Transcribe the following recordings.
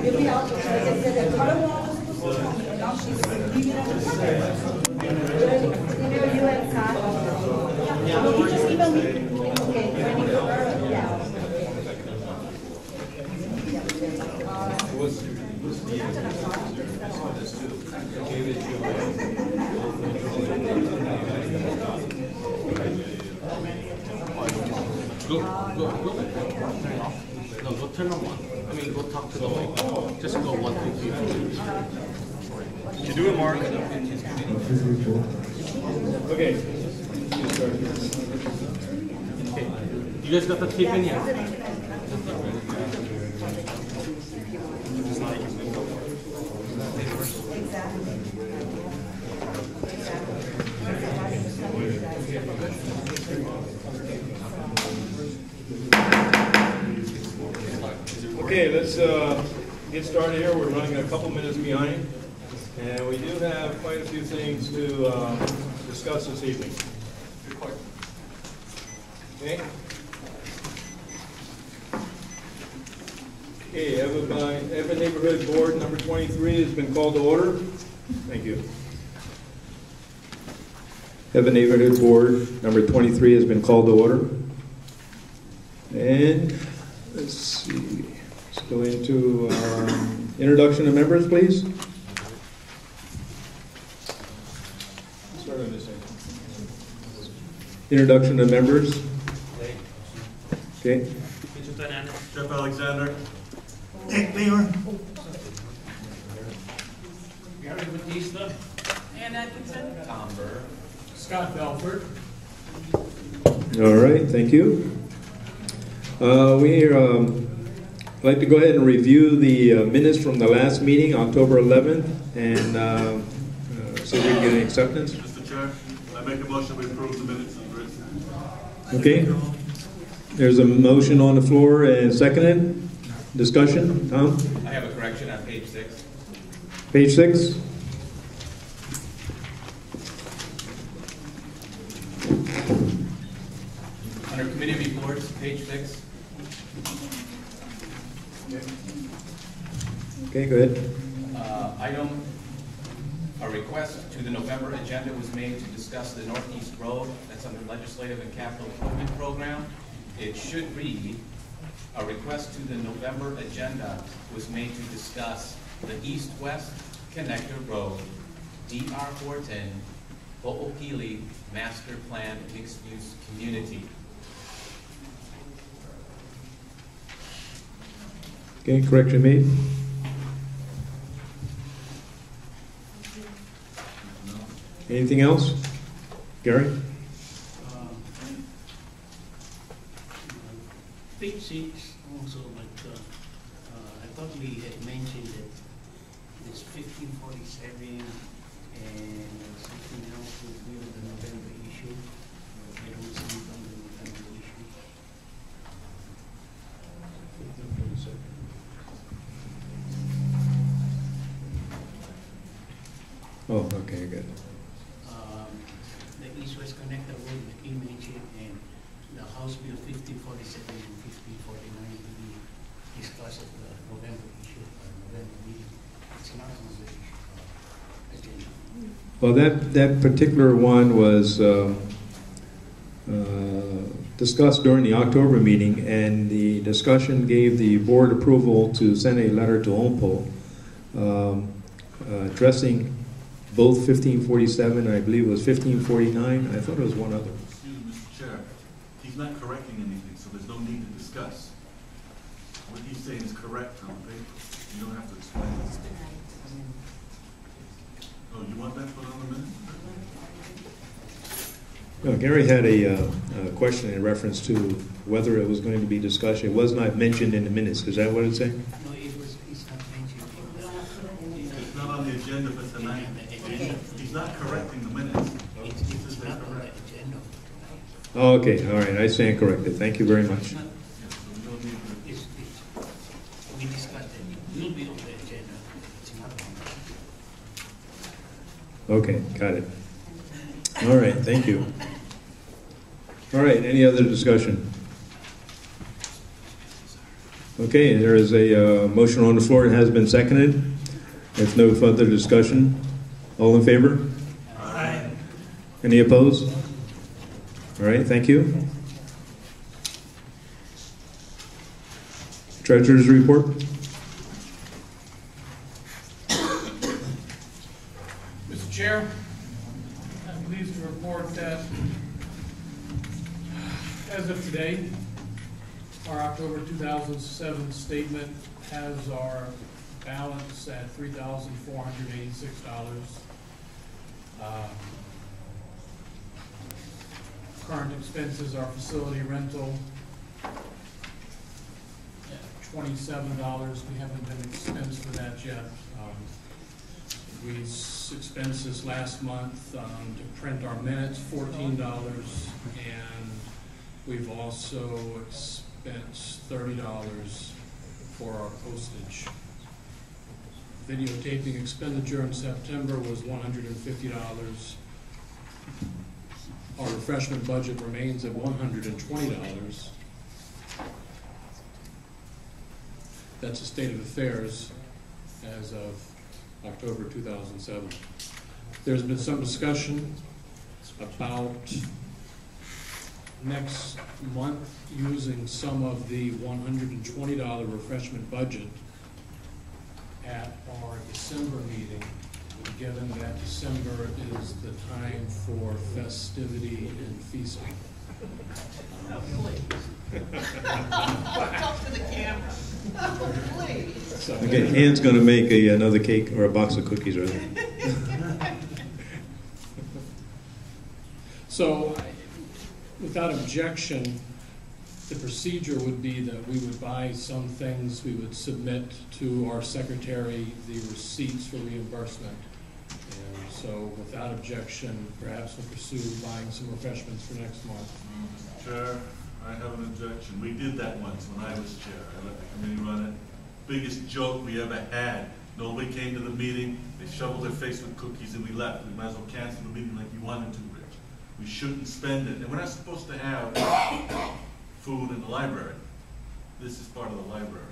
Go turn on one. I mean, go talk to the mic. Just go 1, 2, 3, 4. Did you do it, Mark? Okay. You guys got the tape in here? Okay, let's get started here. We're running a couple minutes behind, and we do have quite a few things to discuss this evening. Okay. Okay, Ewa Neighborhood Board number 23 has been called to order. Thank you. Ewa Neighborhood Board number 23 has been called to order. And let's see. Let's go into introduction of members, please. Start on this end. Introduction of members. Okay. Jeff Alexander. Nick Beamer. Gary Batista. Ann Atkinson. Tom Burr. Scott Belford. All right, thank you. I'd like to go ahead and review the minutes from the last meeting, October 11th, and see if we can get an acceptance. Mr. Chair, I make a motion to approve the minutes as written. Okay. There's a motion on the floor and seconded. Discussion, Tom? I have a correction on page 6. Page 6. Under committee reports, page 6. Okay, go ahead. A request to the November agenda was made to discuss the Northeast Road. That's under Legislative and Capital Improvement Program. It should read, a request to the November agenda was made to discuss the East-West Connector Road, DR 410, Ho'opili Master Plan Mixed-Use Community. Okay, correction made. Anything else? Gary? Page 6 also, but I thought we had mentioned that it's 1547 and something else would be on the November issue. I don't see it on the November issue. 1547. Oh, okay, good. The East-West Connector Road that you mentioned and the House Bill 1547 and 1549 to be discussed at the November issue, November meeting. It's not on the agenda. Well, that particular one was discussed during the October meeting, and the discussion gave the board approval to send a letter to OMPO addressing both 1547, I believe it was 1549. I thought it was one other. Excuse me, Mr. Chair. He's not correcting anything, so there's no need to discuss. What he's saying is correct on the paper. You don't have to explain it. Oh, you want that put on the minute? No, Gary had a question in reference to whether it was going to be discussed. It was not mentioned in the minutes. Is that what it's saying? No, it's not mentioned. It's not on the agenda for tonight. He's not correcting the minutes. It's not on the agenda. Oh, okay, all right. I stand corrected. Thank you very much. We discussed that it will be on the agenda. It's not on. Okay, got it. All right, thank you. All right, any other discussion? Okay, there is a motion on the floor. It has been seconded. There's no further discussion. All in favor? Aye. Any opposed? All right, thank you. Treasurer's report. Mr. Chair, I'm pleased to report that as of today, our October 2007 statement has our balance at $3,486. Current expenses are facility rental at $27. We haven't been expensed for that yet. We expensed this last month to print our minutes, $14, and we've also expensed $30 for our postage. Videotaping expenditure in September was $150. Our refreshment budget remains at $120. That's the state of affairs as of October 2007. There's been some discussion about next month using some of the $120 refreshment budget at our December meeting, given that December is the time for festivity and feasting. Talk to the camera. Please. So, Okay, Ann's going to make another cake or a box of cookies, right? So, without objection, the procedure would be that we would buy some things, we would submit to our secretary the receipts for reimbursement. And so, without objection, perhaps we'll pursue buying some refreshments for next month. Chair, I have an objection. We did that once when I was chair. I let the committee run it. Biggest joke we ever had. Nobody came to the meeting. They shoveled their face with cookies and we left. We might as well cancel the meeting like you wanted to, Rich. We shouldn't spend it. And we're not supposed to have food in the library. This is part of the library.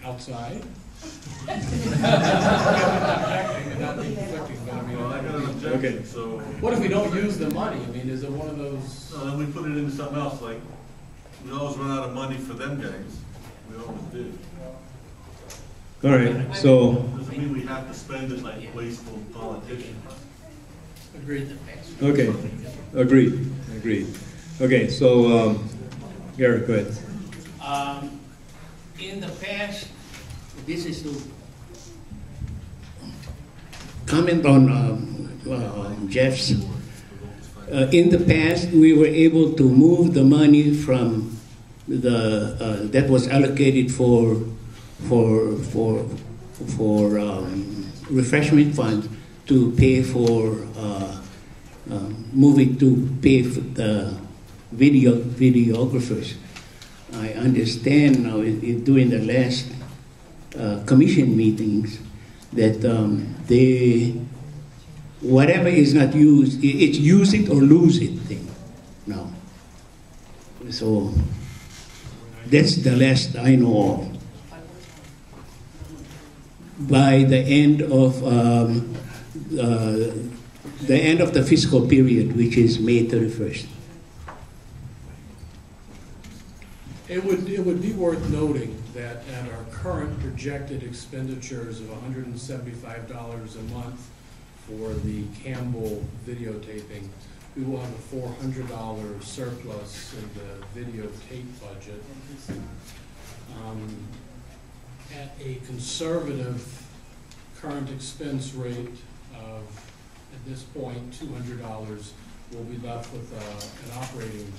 Outside? Not being conflicting, but I mean, Well, I got an objection, Okay. so. what if we don't use the money? I mean, is it one of those? So then we put it into something else, like, we always run out of money for them guys. We always did. All right, so, Doesn't mean we have to spend it like wasteful politicians. Agreed. okay, agreed. Okay, so, Garrett, go ahead. In the past, this is to comment on Jeff's. In the past, we were able to move the money from the that was allocated for refreshment fund to pay for moving to pay for the videographers. I understand now during the last commission meetings that they whatever is not used, it's use it or lose it thing now. So that's the last I know of. By the end of the fiscal period, which is May 31st. It would be worth noting that at our current projected expenditures of $175 a month for the Campbell videotaping, we will have a $400 surplus in the videotape budget. At a conservative current expense rate of, at this point, $200, we'll be left with an operating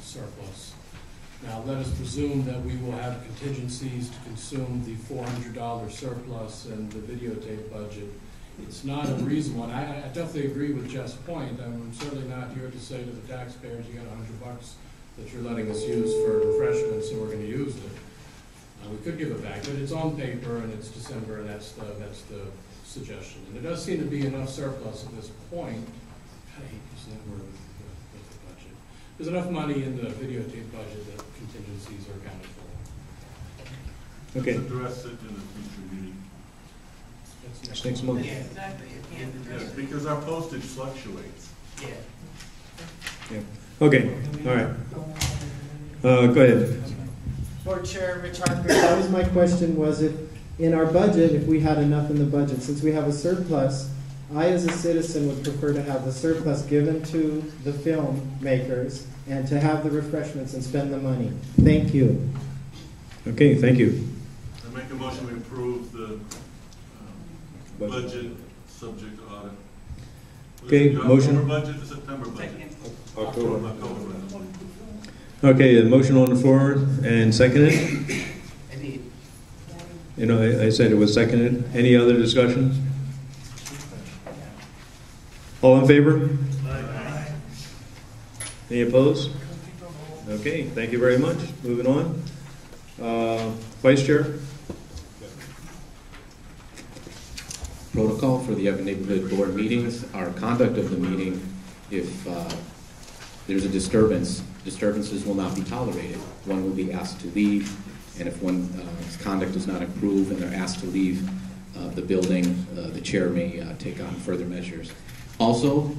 surplus. Now, let us presume that we will have contingencies to consume the $400 surplus in the videotape budget. It's not unreasonable, and I definitely agree with Jeff's point. I'm certainly not here to say to the taxpayers, you got $100 that you're letting us use for refreshments, and we're going to use it. We could give it back, but it's on paper, and it's December, and that's the suggestion. And there does seem to be enough surplus at this point. I hate using that word with the budget. There's enough money in the videotape budget that contingencies are accounted for. Okay, Address it in a future meeting. That's next month. Yeah, exactly, you can't Yeah, address it. because our postage fluctuates. Yeah. Yeah. Okay, all right. Go ahead. Board Chair Rich Harper, that was my question, was if in our budget, if we had enough in the budget, since we have a surplus, I as a citizen would prefer to have the surplus given to the filmmakers and to have the refreshments and spend the money. Thank you. Okay, thank you. I make a motion we approve the budget subject to audit. Okay, The motion. October budget, the September budget. October. October. Okay, a motion on the floor and seconded. Any, You know, I said it was seconded. Any other discussions? All in favor? Any opposed? Okay, thank you very much. Moving on. Vice Chair? Protocol for the Evan Neighborhood Board meetings, our conduct of the meeting, if there's a disturbance, disturbances will not be tolerated. One will be asked to leave, and if one's conduct does not improve and they're asked to leave the building, the chair may take on further measures. Also,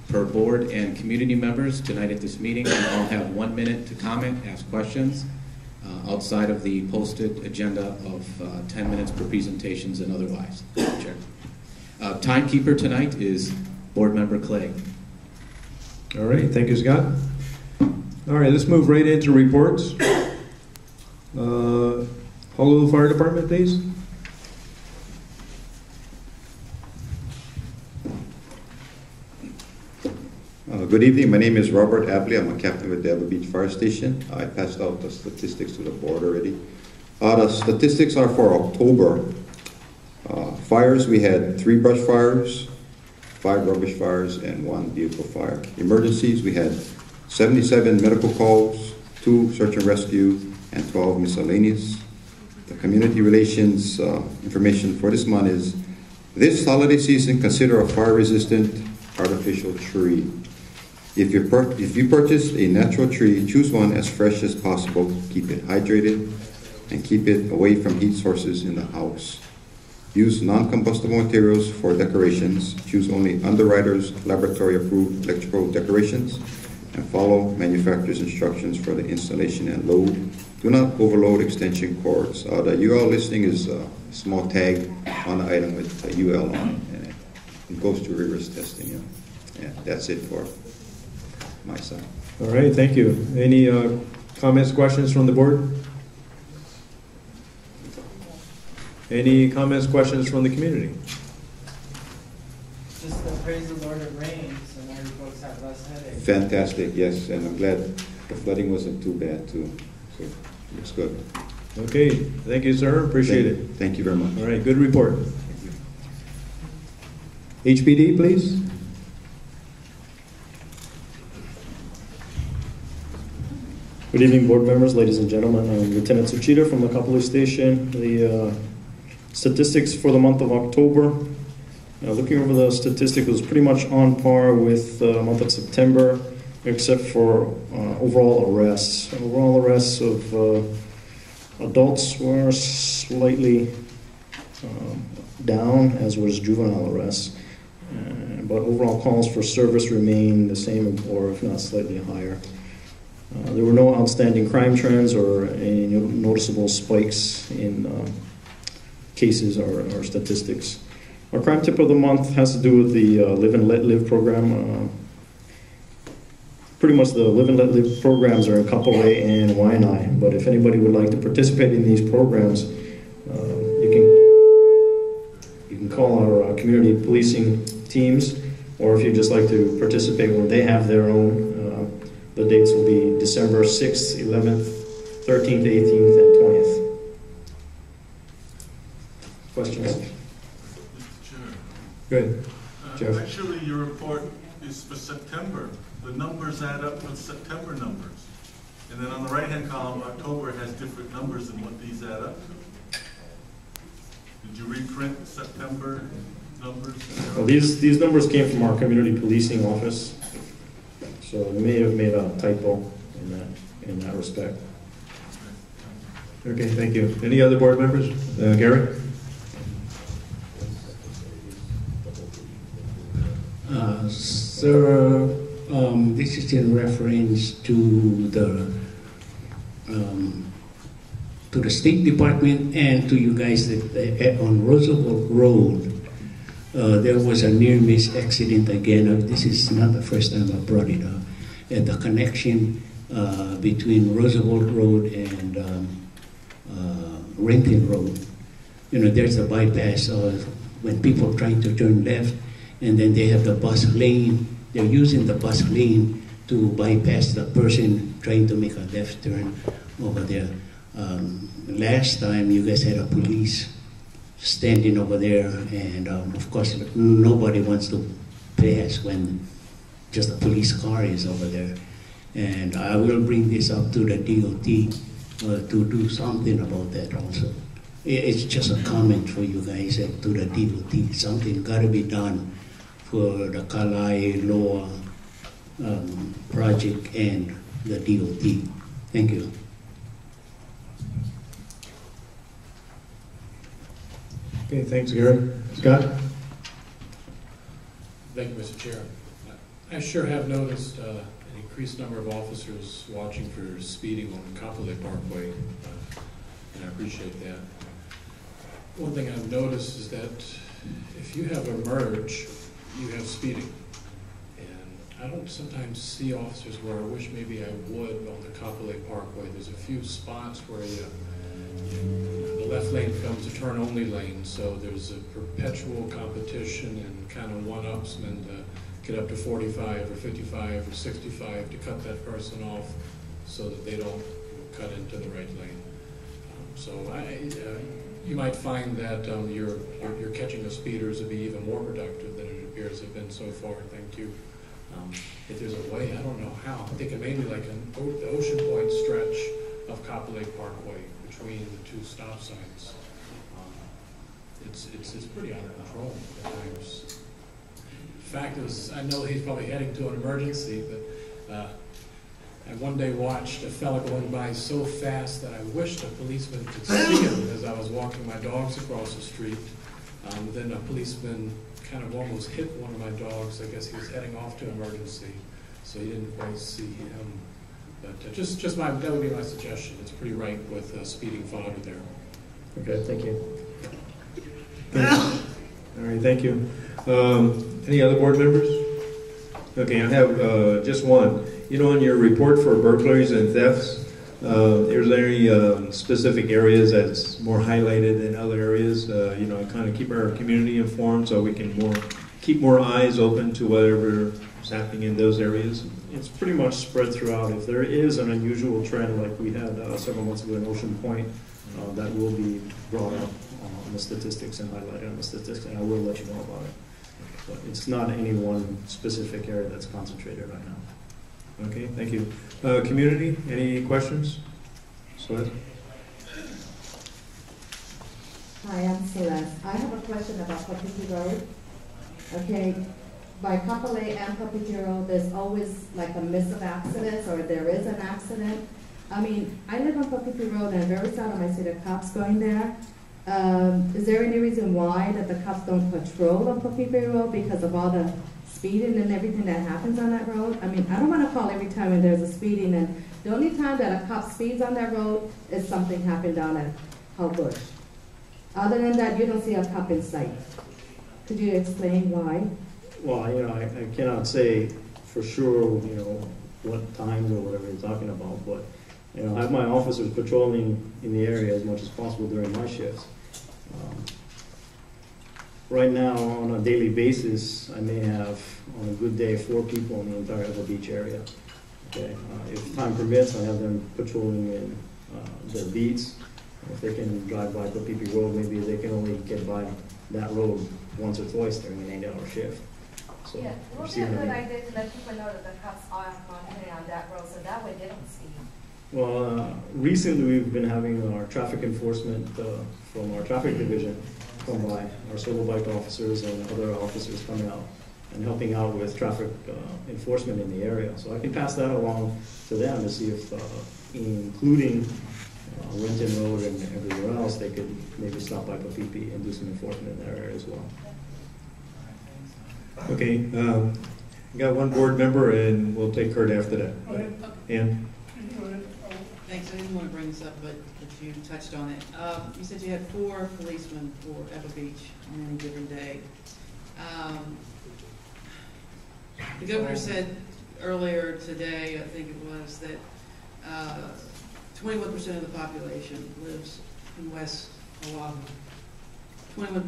per board and community members, tonight at this meeting, you all have 1 minute to comment, ask questions, outside of the posted agenda of 10 minutes per presentations and otherwise. Chair. Timekeeper tonight is Board Member Clay. All right, thank you, Scott. All right, let's move right into reports. Honolulu Fire Department, please. Good evening. My name is Robert Abley. I'm a captain with the Ewa Beach Fire Station. I passed out the statistics to the board already. The statistics are for October. Fires, we had 3 brush fires, 5 rubbish fires, and 1 vehicle fire. Emergencies, we had 77 medical calls, 2 search and rescue, and 12 miscellaneous. The community relations information for this month is, this holiday season, consider a fire-resistant artificial tree. If you purchase a natural tree, choose one as fresh as possible. Keep it hydrated and keep it away from heat sources in the house. Use non-combustible materials for decorations. Choose only Underwriters laboratory-approved electrical decorations and follow manufacturer's instructions for the installation and load. Do not overload extension cords. The UL listing is a small tag on the item with a UL on it, and it goes to rigorous testing. Yeah, that's it for my side. All right, thank you. Any comments, questions from the board? Any comments, questions from the community? Just to praise the Lord, it rains, and every folks have less headaches. Fantastic, yes, and I'm glad the flooding wasn't too bad too. So it's good. Okay, thank you, sir. Appreciate it. Thank you very much. All right, good report. HPD, please. Good evening, board members, ladies and gentlemen. I'm Lieutenant Tsuchida from the Kapolei Station. The statistics for the month of October, looking over the statistics, was pretty much on par with the month of September, except for overall arrests. Overall arrests of adults were slightly down, as was juvenile arrests. But overall calls for service remain the same, or if not slightly higher. There were no outstanding crime trends or any noticeable spikes in cases or statistics. Our crime tip of the month has to do with the Live and Let Live program. Pretty much the Live and Let Live programs are in Kapolei and Waianae, but if anybody would like to participate in these programs, you can call our community policing teams, or if you'd just like to participate when they have their own, the dates will be December 6th, 11th, 13th, 18th, and 20th. Questions? Mr. Chair. Good. Jeff. Actually, your report is for September. The numbers add up with September numbers. And then on the right-hand column, October has different numbers than what these add up to. Did you reprint September numbers? Well, these numbers came from our community policing office. So they may have made a typo in that respect. Okay, thank you. Any other board members? Gary? Sir, this is in reference to the State Department and to you guys that on Roosevelt Road. There was a near-miss accident again. This is not the first time I brought it up. At the connection between Roosevelt Road and Renton Road. You know, there's a bypass when people are trying to turn left, and then they have the bus lane. They're using the bus lane to bypass the person trying to make a left turn over there. Last time you guys had a police standing over there, and of course nobody wants to pass when just a police car is over there. And I will bring this up to the DOT to do something about that also. It's just a comment for you guys to the DOT. Something got to be done for the Kalai Loa project and the DOT. Thank you. Okay, thanks, Gary. Scott? Thank you, Mr. Chair. I sure have noticed an increased number of officers watching for speeding on Kapolei Parkway, and I appreciate that. One thing I've noticed is that if you have a merge, you have speeding. And I don't sometimes see officers where I wish maybe I would on the Kapolei Parkway. There's a few spots where the left lane becomes a turn-only lane, so there's a perpetual competition and kind of one-upsmen to get up to 45 or 55 or 65 to cut that person off so that they don't cut into the right lane. You might find that you're catching the speeders will be even more productive than it appears to have been so far. Thank you. If there's a way, I don't know how. I'm thinking maybe like the Ocean Point stretch of Kapolei Parkway between the two stop signs. It's pretty out of control at times. In fact, I know he's probably heading to an emergency, but I one day watched a fella going by so fast that I wished a policeman could see him as I was walking my dogs across the street. Then a policeman kind of almost hit one of my dogs. I guess he was heading off to emergency, so he didn't quite see him. But that would be my suggestion. It's pretty right with speeding fodder there. Okay, thank you. All right, thank you. Any other board members? Okay, I have just one. You know, in your report for burglaries and thefts, is there any specific areas that's more highlighted than other areas? Kind of keep our community informed so we can keep more eyes open to whatever is happening in those areas. It's pretty much spread throughout. If there is an unusual trend like we had several months ago in Ocean Point, that will be brought up on the statistics and highlighted on the statistics, and I will let you know about it. But it's not any one specific area that's concentrated right now. Okay, thank you. Community, any questions? Celeste? Hi, I'm Celeste. I have a question about Papiti Road. Okay, by Kapolei and Papiti Road, there's always like a miss of accidents, or there is an accident. I mean, I live on Papiti Road, and very seldom I see the cops going there. Is there any reason why that the cops don't patrol on Papiti Road because of all the speeding and everything that happens on that road? I mean, I don't want to call every time when there's a speeding, and the only time that a cop speeds on that road is something happened down at Hull Bush. Other than that, you don't see a cop in sight. Could you explain why? Well, I cannot say for sure, what times or whatever you're talking about, but, I have my officers patrolling in the area as much as possible during my shifts. Right now, on a daily basis, I may have, on a good day, 4 people in the entire Ewa Beach area. Okay, if time permits, I have them patrolling in their beats. If they can drive by Papiti Road, maybe they can only get by that road once or twice during an 8-hour shift. So, yeah, it would be a good idea to let people know that the cops are monitoring on that road, so that way they don't speed. Well, recently we've been having our traffic enforcement from our traffic division come by, our solo bike officers and other officers coming out and helping out with traffic enforcement in the area. So I can pass that along to them to see if, including Renton Road and everywhere else, they could maybe stop by Papipi and do some enforcement in that area as well. Okay, we got one board member, and we'll take Kurt after that. Okay. Ann? Thanks, I didn't want to bring this up, but you touched on it. You said you had 4 policemen for Ewa Beach on any given day. The governor said earlier today, I think it was, that 21% of the population lives in West Oahu.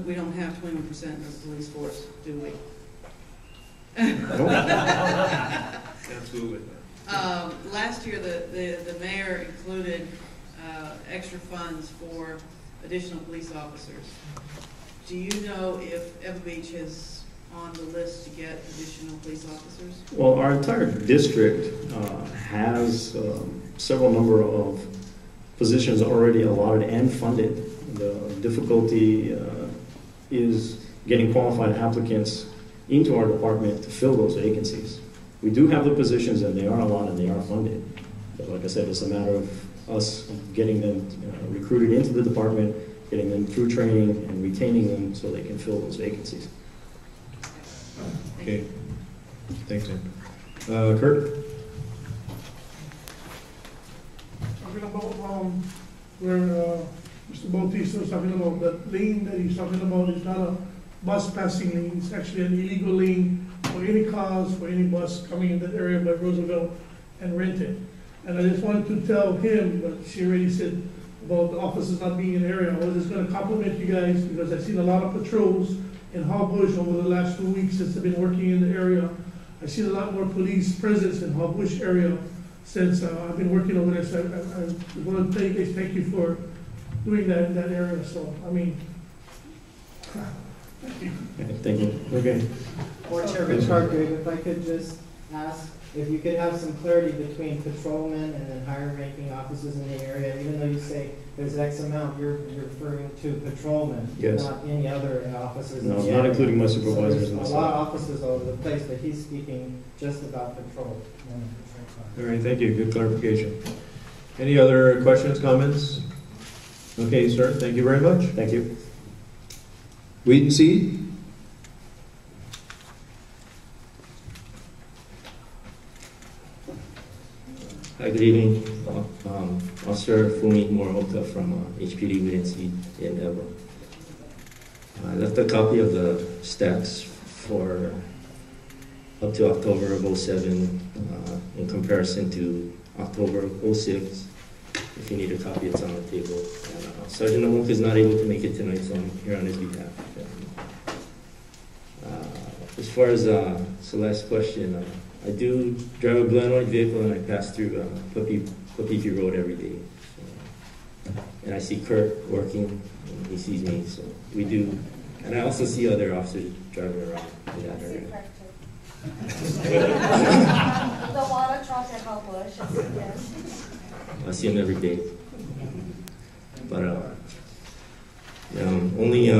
We don't have 21% of the police force, do we? Absolutely. Last year, the mayor included extra funds for additional police officers. Do you know if Ewa Beach is on the list to get additional police officers? Well, our entire district has several number of positions already allotted and funded. The difficulty is getting qualified applicants into our department to fill those vacancies. We do have the positions, and they are allotted, they are funded. But like I said, it's a matter of us getting them recruited into the department, getting them through training, and retaining them so they can fill those vacancies. Okay. Thanks, Ann. Kurt? Talking about where Mr. Bautista was talking about, that lane that he's talking about is not a bus passing lane. It's actually an illegal lane for any cars, for any bus coming in that area by Roosevelt and Renton. And I just wanted to tell him, but she already said about the officers not being in the area. I was just going to compliment you guys because I've seen a lot of patrols in Hawbush over the last 2 weeks since I've been working in the area. I've seen a lot more police presence in Hawbush area since I've been working over there. So I want to thank you for doing that in that area. So, I mean, thank you. Thank you. Okay. Board Chair Richard, if I could just ask if you could have some clarity between patrolmen and then higher ranking officers in the area. Even though you say there's X amount, you're referring to patrolmen, Yes. not any other officers. No, in the not area. including my supervisors So and there's a myself. lot of officers all over the place, but he's speaking just about patrol. All right, thank you. Good clarification. Any other questions, comments? Okay, sir. Thank you very much. Thank you. Weed and seed? Hi, good evening. Officer Fumi Morihota from HPD Weed and Seed in Ewa. I left a copy of the stats for up to October of 07 in comparison to October of 06. If you need a copy, it's on the table. And, Sergeant Namuk is not able to make it tonight, so I'm here on his behalf. As far as Celeste's question, I do drive a blue and white vehicle, and I pass through Papipi Road every day. So, and I see Kurt working, and he sees me, so we do. And I also see other officers driving around in that area. The water truck at Hawbush, yes. I see him every day. But only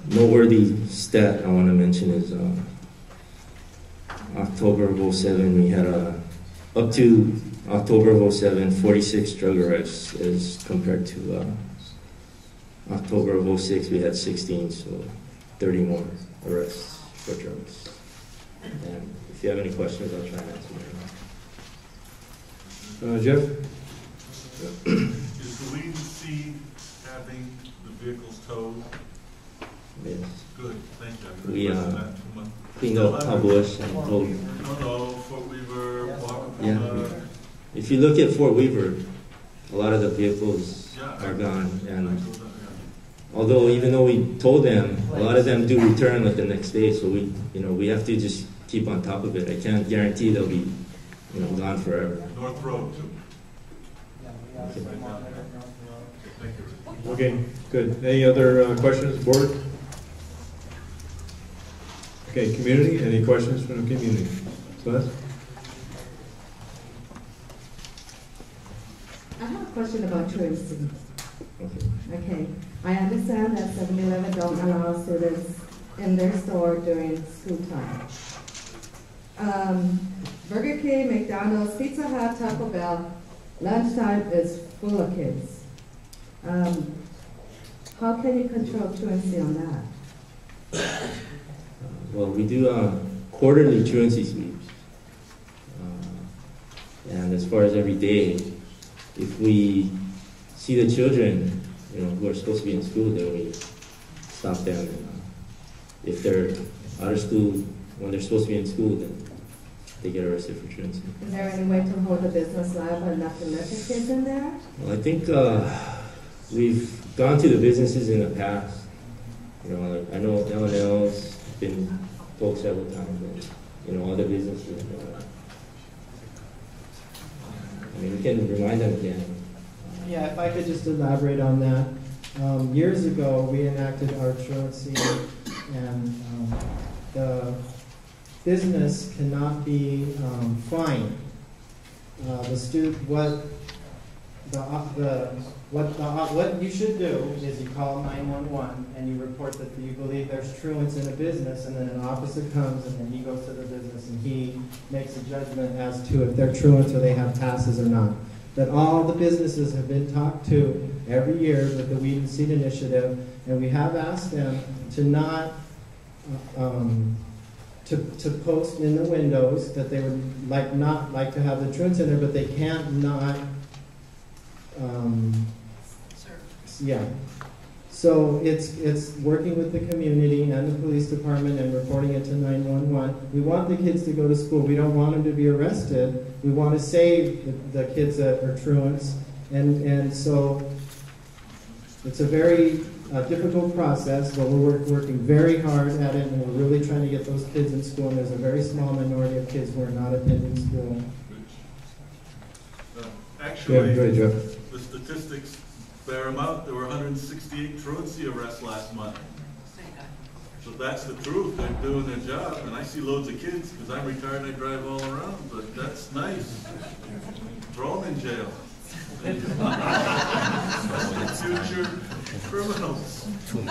noteworthy stat I want to mention is October of 07, we had up to October of 07, 46 drug arrests as compared to October of 06, we had 16, so 30 more arrests for drugs. And if you have any questions, I'll try and answer them. Jeff? Is the Weed and Seed having the vehicles towed? Yes. Good, thank you. We cleaned up Hawbush and told. No, Fort Weaver, If you look at Fort Weaver, a lot of the vehicles are gone, and although even though we told them, a lot of them do return like the next day. So we have to just keep on top of it. I can't guarantee they'll be, gone forever. North Road too. Okay, good. Any other questions, board? Okay, community, any questions from the community? Celeste? I have a question about tourism. Okay, I understand that 7-Eleven don't allow students in their store during school time. Burger King, McDonald's, Pizza Hut, Taco Bell, lunchtime is full of kids. How can you control truancy on that? Well, we do quarterly truancy sweeps. And as far as every day, if we see the children, who are supposed to be in school, then we stop them. And, if they're out of school when they're supposed to be in school, then they get arrested for truancy. Is there any way to hold the business liable enough to let the kids in there? Well, I think we've gone to the businesses in the past. Like I know L&L's been told several times, and other businesses. We can remind them again. Yeah, if I could just elaborate on that. Years ago, we enacted our truancy, and the business cannot be fined. What you should do is you call 911 and you report that you believe there's truants in a business, and then an officer comes and then he goes to the business and he makes a judgment as to if they're truants or they have passes or not. That all the businesses have been talked to every year with the Weed and Seed Initiative, and we have asked them to not to post in the windows that they would not like to have the truants in there, but they can't not. Yeah. So it's working with the community and the police department and reporting it to 911. We want the kids to go to school. We don't want them to be arrested. We want to save the kids that are truants. And so it's a very difficult process, but we're working very hard at it, and we're really trying to get those kids in school. And there's a very small minority of kids who are not attending school. Actually, go ahead, Jeff. The statistics bear them out. There were 168 truancy arrests last month. So that's the truth. They're doing their job. And I see loads of kids, because I'm retired and I drive all around, but that's nice. Throw them in jail. Future criminals. And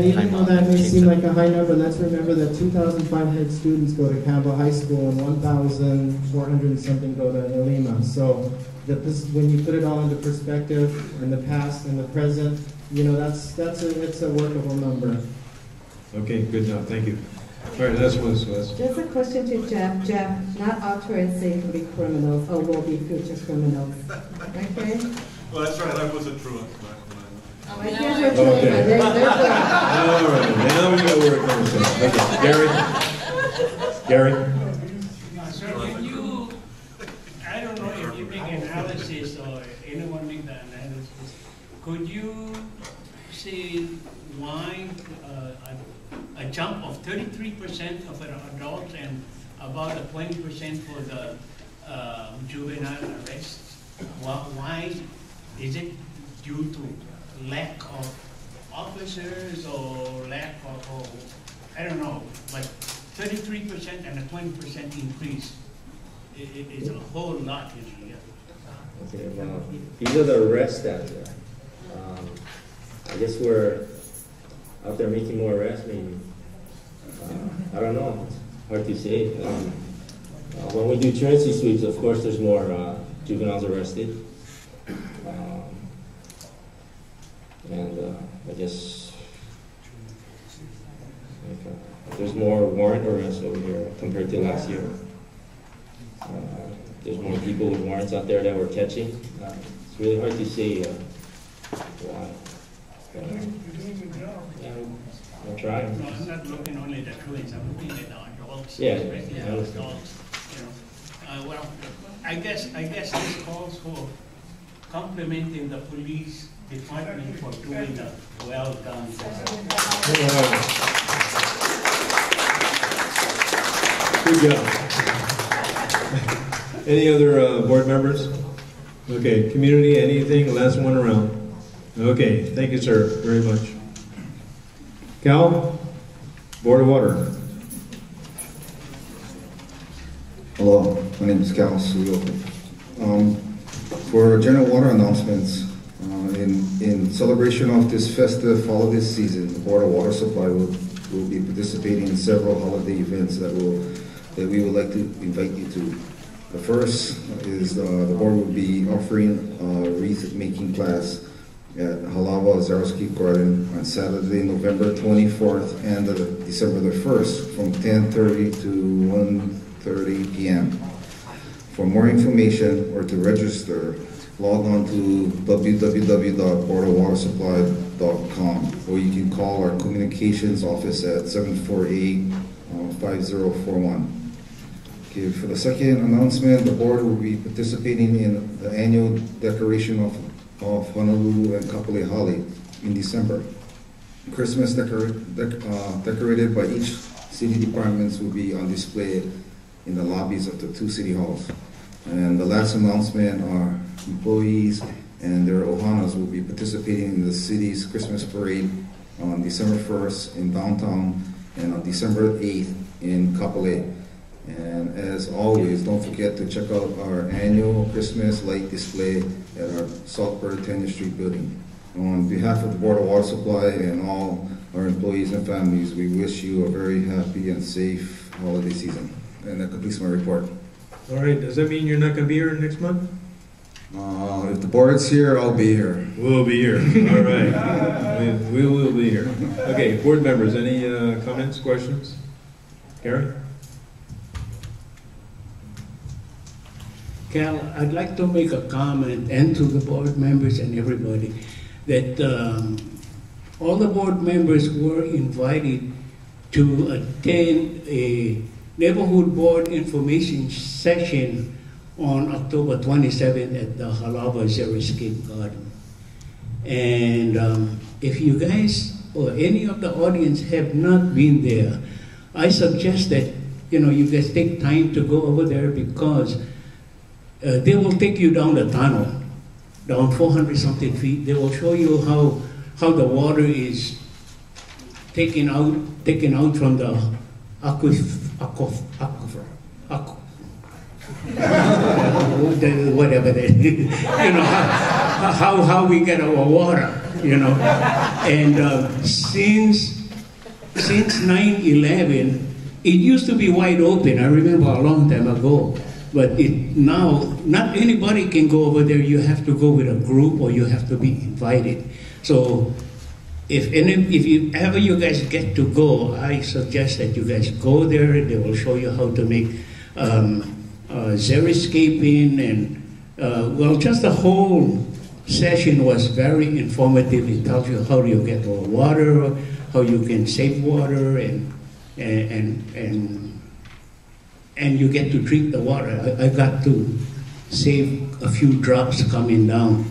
even though that may seem like a high number, let's remember that 2,500 students go to Campbell High School and 1,400 and something go to Lima. So when you put it all into perspective, in the past and the present, it's a workable number. Okay, good enough. Thank you. All right, last one, Celeste. Just a question to Jeff. Jeff, not all truancy can be criminals or will be future criminals. Okay? Well, that's right. I was a truant. Oh, here's your truant. Okay. All right, now we know where it comes from. Okay, Gary? Sir, can you, I don't know if you make analysis or anyone make the analysis, could you say why a jump of 33% of adults and about a 20% for the juvenile arrests? Why is it due to lack of officers or lack of, I don't know, but 33% and a 20% increase is a whole lot in here. Okay, well, these are the arrest stats. I guess we're out there making more arrests, maybe. I don't know. It's hard to say. When we do truancy sweeps, of course, there's more juveniles arrested. I guess there's more warrant arrests over here compared to last year. There's more people with warrants out there that we're catching. It's really hard to say why. You're doing a good job. Yeah, I'm trying. No, I'm not looking only at the truants, I'm looking at the adults. Yeah, especially I the understand. adults, well, I guess this calls for complimenting the police department for doing a well done job. Good job. Any other board members? Okay, community, anything? Last one around. Okay, thank you, sir, very much. Cal, Board of Water. Hello, my name is Cal Suyo. For general water announcements, in In celebration of this festive holiday season, the Board of Water Supply will be participating in several holiday events that we would like to invite you to. The first is the board will be offering a wreath making class at Halawa Zaroski Garden on Saturday, November 24th and December the 1st from 10:30 to 1:30 p.m. For more information or to register, log on to www.boardofwatersupply.com, or you can call our communications office at 748-5041. Okay, for the second announcement, the board will be participating in the annual decoration of Honolulu and Kapolei Hale in December. Christmas decorated by each city departments will be on display in the lobbies of the two city halls. And the last announcement, our employees and their ohanas will be participating in the city's Christmas parade on December 1st in downtown and on December 8th in Kapolei. And as always, don't forget to check out our annual Christmas light display at our Southport 10th Street building. On behalf of the Board of Water Supply and all our employees and families, we wish you a very happy and safe holiday season. And that completes my report. All right, does that mean you're not going to be here next month? If the board's here, I'll be here. We'll be here. All right. We will be here. Okay, board members, any comments, questions? Gary? Cal, I'd like to make a comment, and to the board members and everybody, that all the board members were invited to attend a neighborhood board information session on October 27th at the Halawa Xeriscape Garden. And if you guys or any of the audience have not been there, I suggest that you guys take time to go over there, because they will take you down the tunnel, down 400-something feet. They will show you how the water is taken out from the aquifer. Whatever that is. How we get our water, And since 9/11, it used to be wide open. I remember a long time ago. But now, not anybody can go over there. You have to go with a group, or you have to be invited. So if ever you guys get to go, I suggest that you guys go there. They will show you how to make xeriscaping, and just the whole session was very informative. It tells you how you get more water, how you can save water, and you get to drink the water. I got to save a few drops coming down.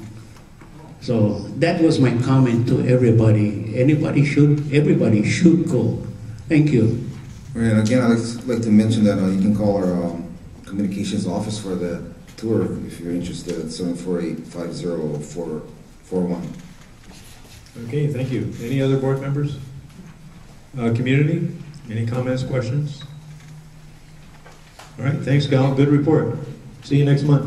So that was my comment to everybody. Everybody should go. Thank you. And again, I'd like to mention that you can call our communications office for the tour if you're interested at 748-5041. Okay, thank you. Any other board members? Community? Any comments, questions? All right, thanks, Cal. Good report. See you next month.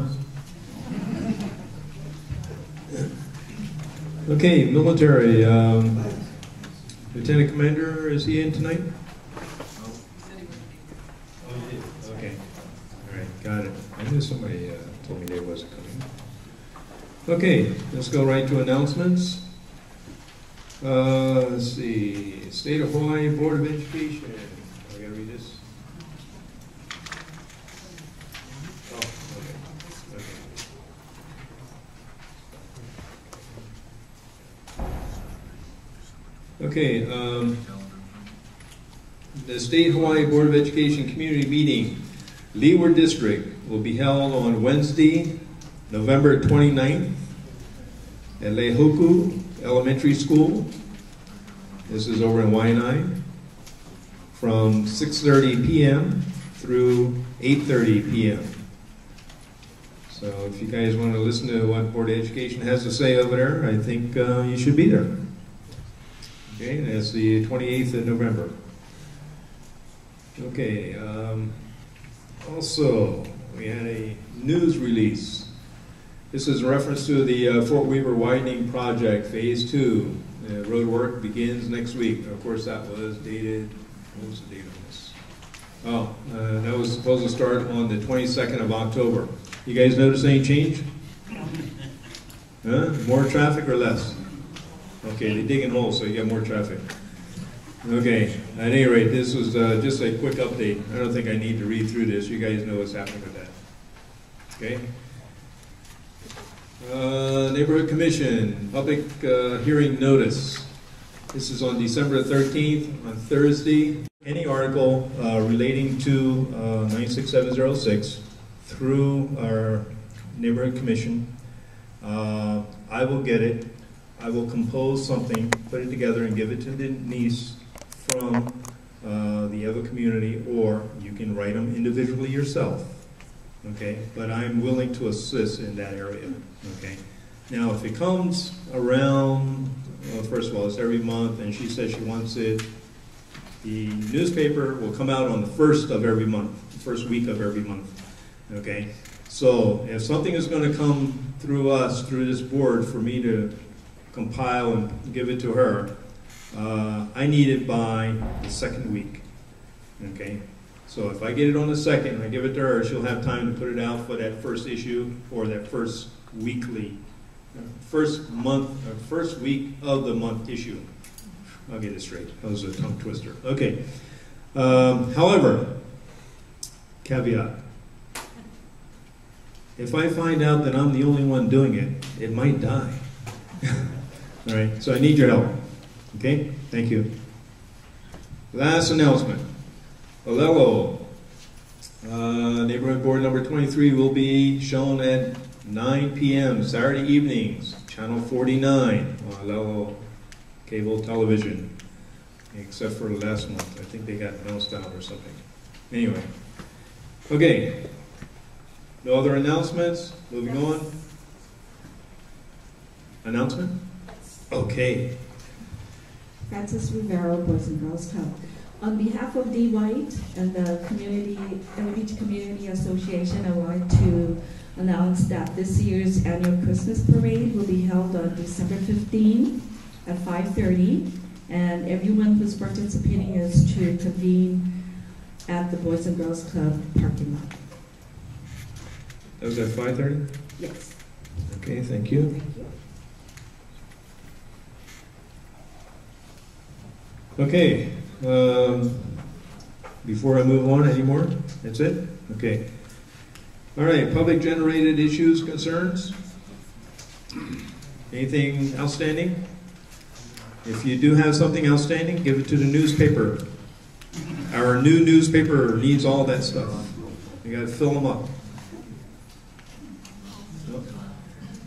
Okay, military. Lieutenant Commander, is he in tonight? Oh, he did. Okay. All right, got it. I knew somebody told me they wasn't coming. Okay, let's go right to announcements. Let's see. State of Hawaii Board of Education. I gotta read this. Okay, the State Hawaii Board of Education Community Meeting, Leeward District, will be held on Wednesday, November 29th at Lehoku Elementary School. This is over in Waianae, from 6:30 p.m. through 8:30 p.m. So if you guys want to listen to what Board of Education has to say over there, I think you should be there. Okay, that's the 28th of November. Okay, also, we had a news release. This is in reference to the Fort Weaver widening project, phase 2. Road work begins next week. Of course, that was dated, what was the date on this? Oh, that was supposed to start on the 22nd of October. You guys notice any change? Huh? More traffic or less? Okay, they dig in holes, so you get more traffic. Okay, at any rate, this was just a quick update. I don't think I need to read through this. You guys know what's happening with that. Okay? Neighborhood Commission, public hearing notice. This is on December 13th, on Thursday. Any article relating to 96706 through our Neighborhood Commission, I will get it. I will compose something, put it together, and give it to Denise from the Ewa community, or you can write them individually yourself. Okay, but I'm willing to assist in that area. Okay, now if it comes around, well, first of all, it's every month, and she says she wants it. The newspaper will come out on the first of every month, first week of every month. Okay, so if something is going to come through us, through this board, for me to compile and give it to her, I need it by the second week. Okay. So if I get it on the second and I give it to her, she'll have time to put it out for that first issue or that first weekly, first week of the month issue. I'll get it straight. That was a tongue twister. Okay. However, caveat. If I find out that I'm the only one doing it, it might die. All right. So I need your help. Okay? Thank you. Last announcement. Olelo, Neighborhood Board number 23 will be shown at 9 p.m. Saturday evenings, Channel 49, Olelo Cable Television, except for last month. I think they got bounced out or something. Anyway, okay. No other announcements? Moving on. Announcement? Okay. Francis Rivero, Boys and Girls Club. On behalf of D. White and the Ewa Beach Community Association, I wanted to announce that this year's annual Christmas parade will be held on December 15 at 5:30, and everyone who's participating is to convene at the Boys and Girls Club parking lot. That was at 5:30? Yes. Okay, thank you. Thank you. Okay, before I move on anymore, that's it? Okay. All right, public generated issues, concerns? Anything outstanding? If you do have something outstanding, give it to the newspaper. Our new newspaper needs all that stuff. You gotta fill them up.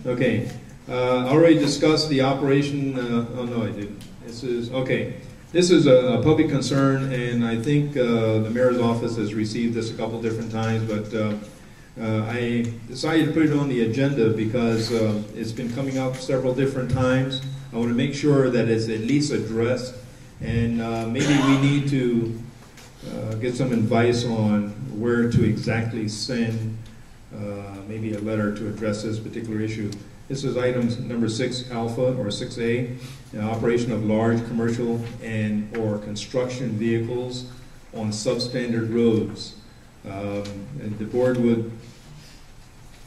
Okay, already discussed the operation, oh no I didn't. This is, okay. This is a public concern, and I think the mayor's office has received this a couple different times, but I decided to put it on the agenda because it's been coming up several different times. I want to make sure that it's at least addressed, and maybe we need to get some advice on where to exactly send maybe a letter to address this particular issue. This is item number 6 alpha or 6A, operation of large commercial and or construction vehicles on substandard roads. And the board would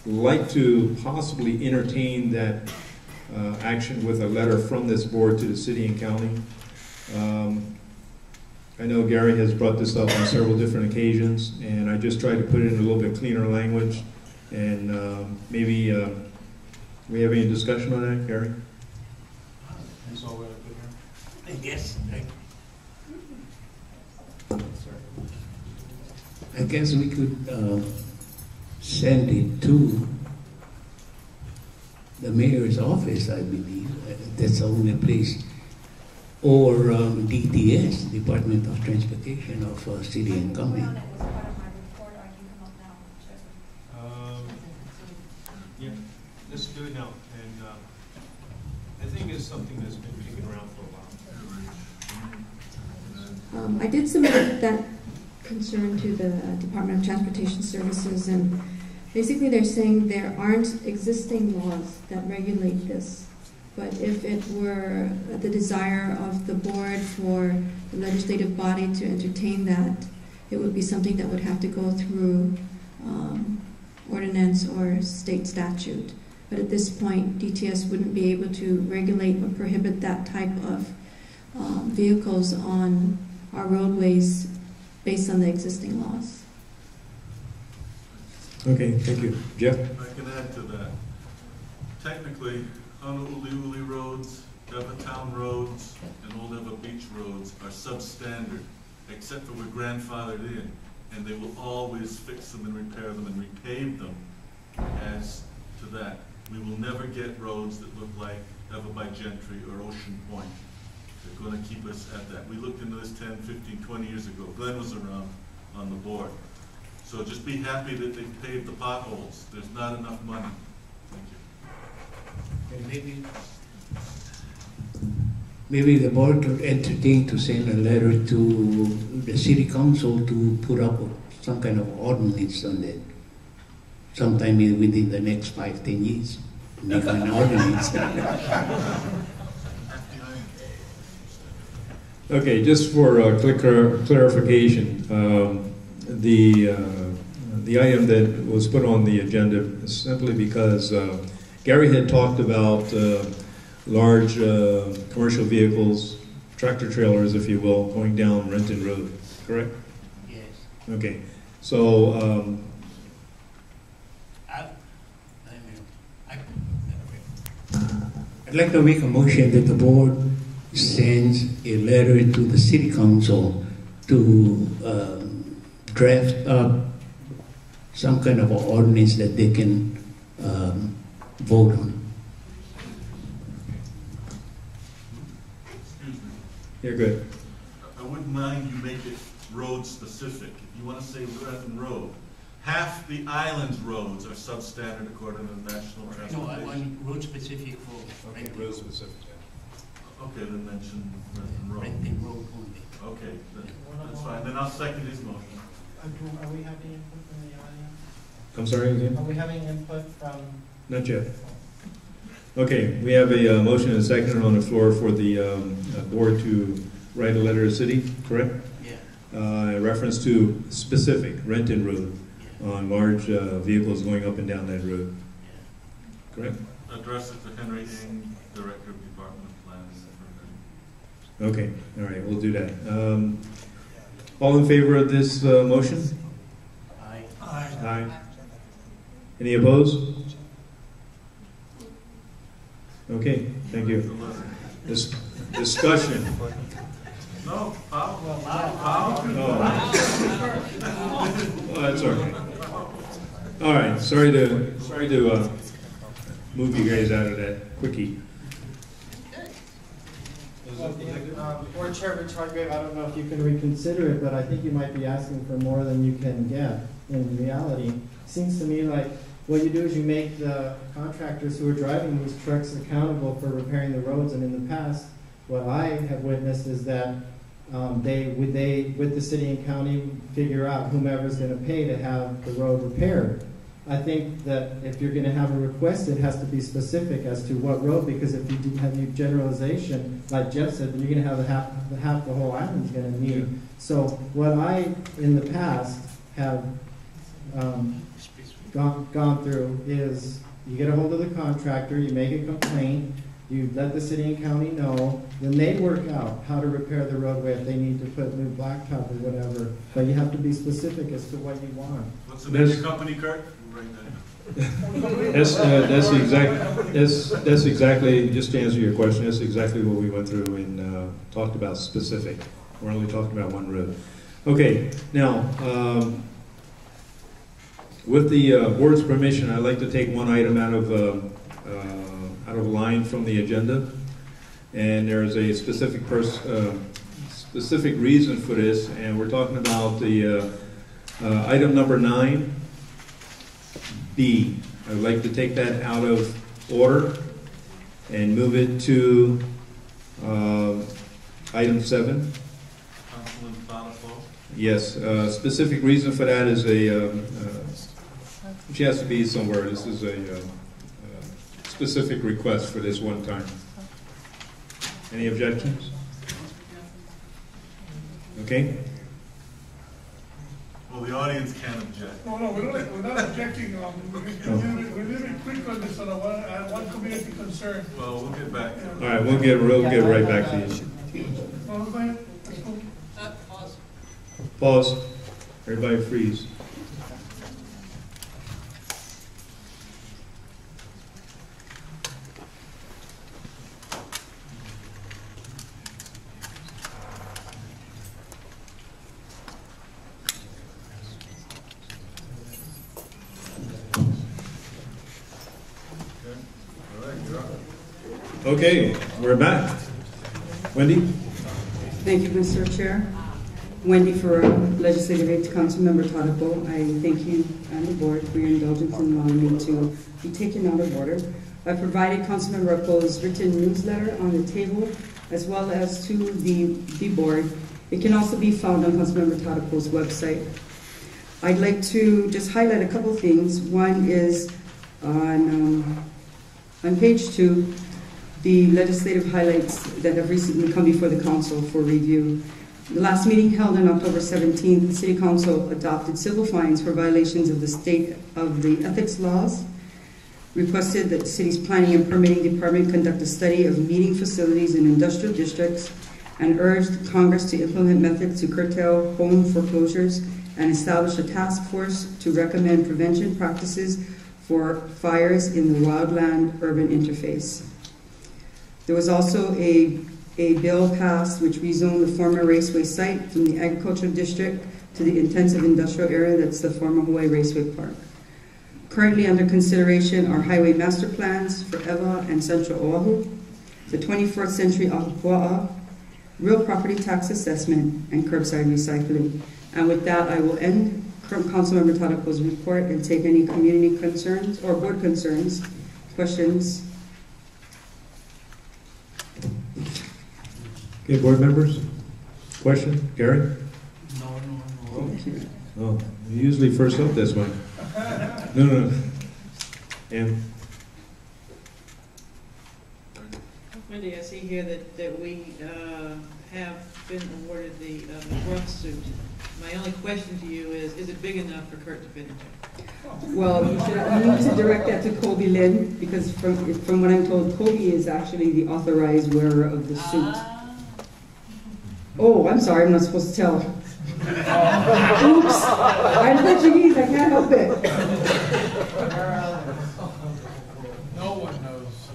like to possibly entertain that action with a letter from this board to the city and county. I know Gary has brought this up on several different occasions, and I just tried to put it in a little bit cleaner language, and maybe we have any discussion on that, Gary? That's all we're good here. I guess. I guess we could send it to the mayor's office, I believe. That's the only place. Or DTS, Department of Transportation of City and County. Yeah, let's do it now. And I think it's something that's been kicking around for a while. I did submit that concern to the Department of Transportation Services, and Basically, they're saying there aren't existing laws that regulate this. But if it were the desire of the board for the legislative body to entertain that, it would be something that would have to go through ordinance or state statute. But at this point, DTS wouldn't be able to regulate or prohibit that type of vehicles on our roadways based on the existing laws. Okay, thank you. Jeff? I can add to that. Technically, Honolulu roads, Town roads, and Old Ewa Beach roads are substandard, except for we're grandfathered in, and they will always fix them and repair them and repave them as to that. We will never get roads that look like Ewa by Gentry or Ocean Point. They're going to keep us at that. We looked into this 10, 15, 20 years ago. Glenn was around on the board. So just be happy that they've paved the potholes. There's not enough money. Thank you. Maybe the board could entertain to send a letter to the city council to put up some kind of ordinance on that. Sometime within the next 5-10 years. Make an ordinance. Okay, just for clarification, the item that was put on the agenda is simply because Gary had talked about large commercial vehicles, tractor trailers, if you will, going down Renton Road, correct? Yes. Okay, so I'd like to make a motion that the board sends a letter to the city council to draft up some kind of an ordinance that they can vote on. Excuse me. you're good. I wouldn't mind you make it road specific. If you want to say Renton Road, half the island's roads are substandard according to the National No, I Transportation. want road specific for renting. Road specific. Okay, then mention Renton Road. Renting road only. Okay, that's fine. Then I'll second his motion. Are we having input from the audience? I'm sorry again? Are we having input from? Not yet. Okay, we have a motion and a second on the floor for the board to write a letter to the city, correct? Yeah. In reference to specific Renton Road on large vehicles going up and down that road. Correct? Address it to Henry Ng, Director of Department of Planning. Okay, all right, we'll do that. All in favor of this motion? Aye. Aye. Any opposed? Okay, thank you. Discussion. No, Powell? Oh, that's okay. All right, sorry to move you guys out of that quickie. Board Chair Richard, I don't know if you can reconsider it, but I think you might be asking for more than you can get in reality. Seems to me like what you do is you make the contractors who are driving these trucks accountable for repairing the roads, and in the past, what I have witnessed is that they, with the city and county, figure out whomever's going to pay to have the road repaired. I think that if you're going to have a request, it has to be specific as to what road, because if you do have generalization, like Jeff said, then you're going to have half the whole island's going to need. So what I, in the past, have gone through is you get a hold of the contractor, you make a complaint, you let the city and county know, then they work out how to repair the roadway if they need to put new blacktop or whatever. But you have to be specific as to what you want. What's the name of your company, Kurt? We'll write that. That's exactly, just to answer your question, that's exactly what we went through and talked about specific. We're only talking about one road. Okay, now, with the board's permission, I'd like to take one item out of line from the agenda, and there's a specific reason for this, and we're talking about the item number 9B. I'd like to take that out of order and move it to item 7. Councilman Platafo? Yes, specific reason for that is She has to be somewhere. This is a specific request for this one time. Any objections? Okay. Well, the audience can't object. No, we're not objecting. We're living quick on this on one community concern. Well, we'll get back to it. All right, we'll get right back to the issue. No, go ahead. Let's go. Pause. Pause. Everybody freeze. Okay, we're back. Wendy? Thank you, Mr. Chair. Wendy for Legislative Aid to Councilmember Tadapo. I thank you and the board for your indulgence in allowing me to be taken out of order. I provided Councilmember Apo's written newsletter on the table as well as to the board. It can also be found on Councilmember Tadapo's website. I'd like to just highlight a couple things. One is on page 2, the legislative highlights that have recently come before the council for review. The last meeting held on October 17th, the City Council adopted civil fines for violations of the state of the ethics laws, requested that the city's planning and permitting department conduct a study of meeting facilities in industrial districts, and urged Congress to implement methods to curtail home foreclosures and establish a task force to recommend prevention practices for fires in the wildland-urban interface. There was also a bill passed which rezoned the former raceway site from the agricultural district to the intensive industrial area that's the former Hawaii Raceway Park. Currently under consideration are highway master plans for Ewa and Central Oahu, the 24th century Ahupua'a, real property tax assessment, and curbside recycling. And with that, I will end Councilmember Tadapo's report and take any community concerns or board concerns, questions. Okay, board members? Question? Gary? No. Oh, you're usually first up this one. No. And Wendy, I see here that we have been awarded the rough suit. My only question to you is it big enough for Kurt to fit into? Well, you need to direct that to Kobe Lynn, because from what I'm told, Kobe is actually the authorized wearer of the suit. Oh, I'm sorry, I'm not supposed to tell. Oops, I'm Portuguese, I can't help it. No one knows.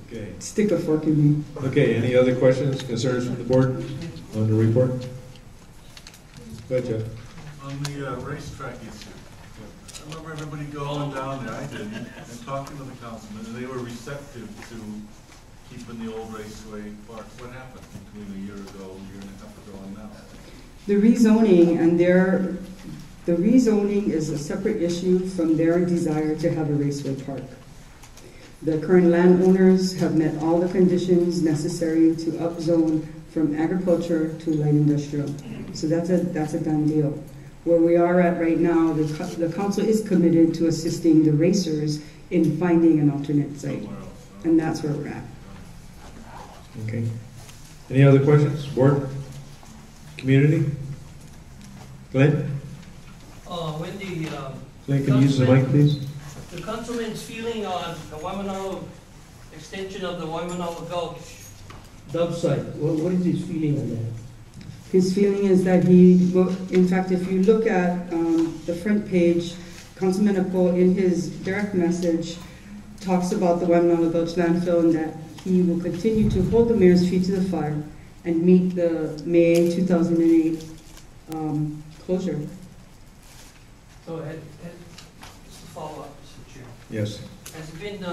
okay. Stick a fork in me. Okay, any other questions, concerns from the board on the report? Go ahead, Jeff. On the racetrack issue, I remember everybody going down there, I didn't, and talking to the councilmen, and they were receptive to keeping the old raceway park. What happened between a year and a half ago and now? The rezoning is a separate issue from their desire to have a raceway park. The current landowners have met all the conditions necessary to upzone from agriculture to light industrial. So that's a done deal. Where we are at right now, the council is committed to assisting the racers in finding an alternate site. And that's where we're at. Okay. Any other questions? Board? Community? Glenn? Wendy, Glenn, can you use the mic, please? the councilman's feeling on the Waimanalo extension of the Waimanalo Gulch dub site. What is his feeling on that? His feeling is that in fact, if you look at the front page, Councilman Apo, in his direct message, talks about the Waimanalo Gulch landfill and that he will continue to hold the mayor's feet to the fire and meet the May 2008 closure. So, just a follow-up, Mr. Chair. Yes. Has he been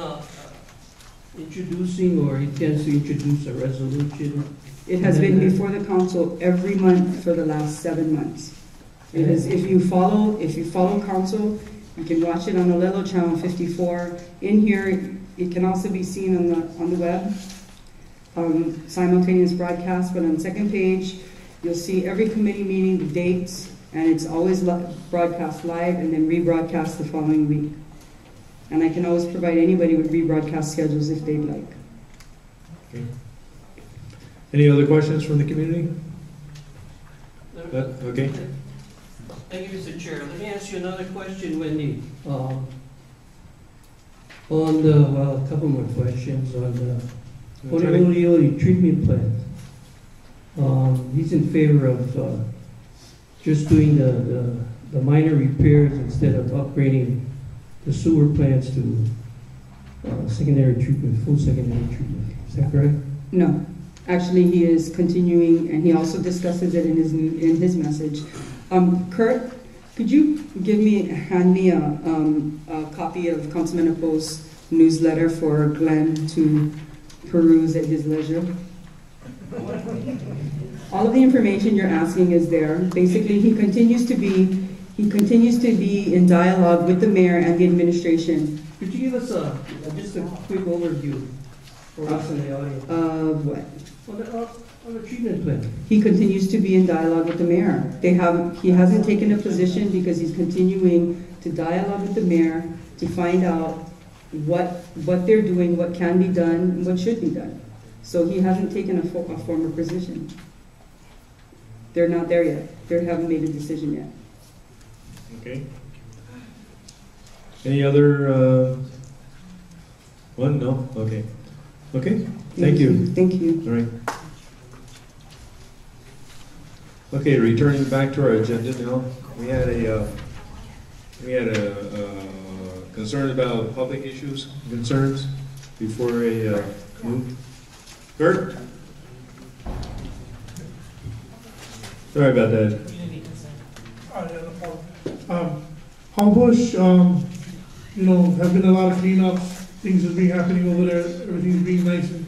introducing or he intends to introduce a resolution? It has been before the council every month for the last 7 months. It is, if you follow council, you can watch it on Olelo Channel 54. In here, it can also be seen on the web, simultaneous broadcast. But on the second page, you'll see every committee meeting, the dates, And it's always broadcast live and then rebroadcast the following week. And I can always provide anybody with rebroadcast schedules if they'd like. Okay. Any other questions from the community? Okay. Thank you, Mr. Chair. Let me ask you another question, Wendy. On the, well, a couple more questions on the Honolulu treatment plant. He's in favor of just doing the minor repairs instead of upgrading the sewer plants to secondary treatment, full secondary treatment. Is that correct? No. Actually, he is continuing, and he also discusses it in his message. Kurt, could you hand me a copy of Councilman Apo's newsletter for Glenn to peruse at his leisure? All of the information you're asking is there. Basically, he continues to be in dialogue with the mayor and the administration. Could you give us just a quick overview for us in the audience? Of what? On the treatment plant. He continues to be in dialogue with the mayor. He hasn't taken a position because he's continuing to dialogue with the mayor to find out what they're doing, what can be done, and what should be done. So he hasn't taken a formal position. They're not there yet. They haven't made a decision yet. Okay. Any other one? No? Okay. Okay. Thank you. Thank you. All right. Okay, returning back to our agenda now. We had a concern about public issues, concerns before a move. Kurt? Sorry about that. Homebush, have been a lot of cleanups, things have been happening over there, everything's being nice and